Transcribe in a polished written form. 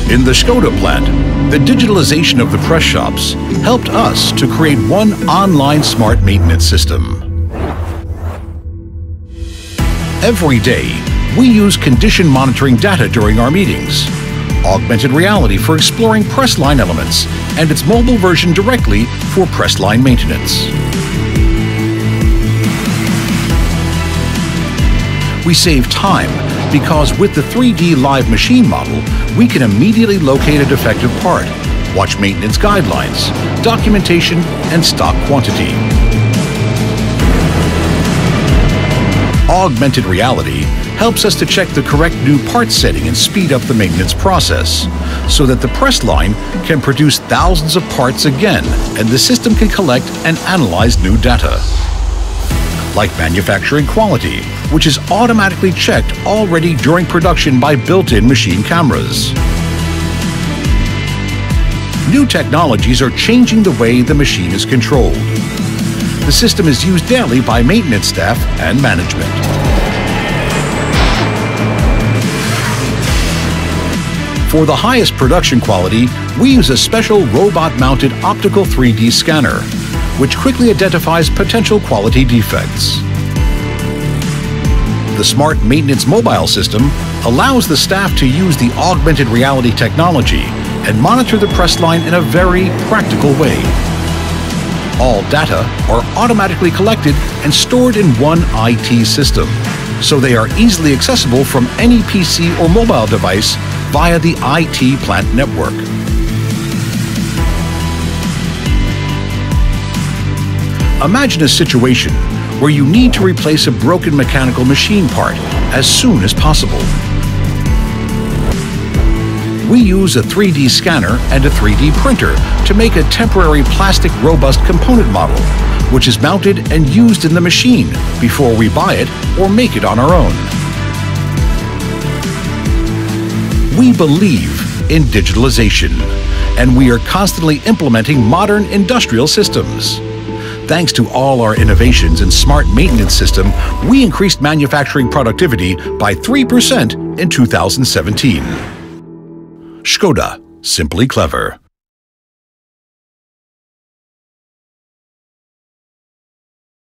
In the ŠKODA plant, the digitalization of the press shops helped us to create one online smart maintenance system. Every day, we use condition monitoring data during our meetings, augmented reality for exploring press line elements, and its mobile version directly for press line maintenance. We save time because with the 3D live machine model, we can immediately locate a defective part, watch maintenance guidelines, documentation, and stock quantity. Augmented reality helps us to check the correct new part setting and speed up the maintenance process, so that the press line can produce thousands of parts again and the system can collect and analyze new data. Like manufacturing quality, which is automatically checked already during production by built-in machine cameras. New technologies are changing the way the machine is controlled. The system is used daily by maintenance staff and management. For the highest production quality, we use a special robot-mounted optical 3D scanner, which quickly identifies potential quality defects. The smart maintenance mobile system allows the staff to use the augmented reality technology and monitor the press line in a very practical way. All data are automatically collected and stored in one IT system, so they are easily accessible from any PC or mobile device via the IT plant network. Imagine a situation where you need to replace a broken mechanical machine part as soon as possible. We use a 3D scanner and a 3D printer to make a temporary plastic robust component model, which is mounted and used in the machine before we buy it or make it on our own. We believe in digitalization, and we are constantly implementing modern industrial systems. Thanks to all our innovations in smart maintenance system, we increased manufacturing productivity by 3% in 2017. ŠKODA, simply clever.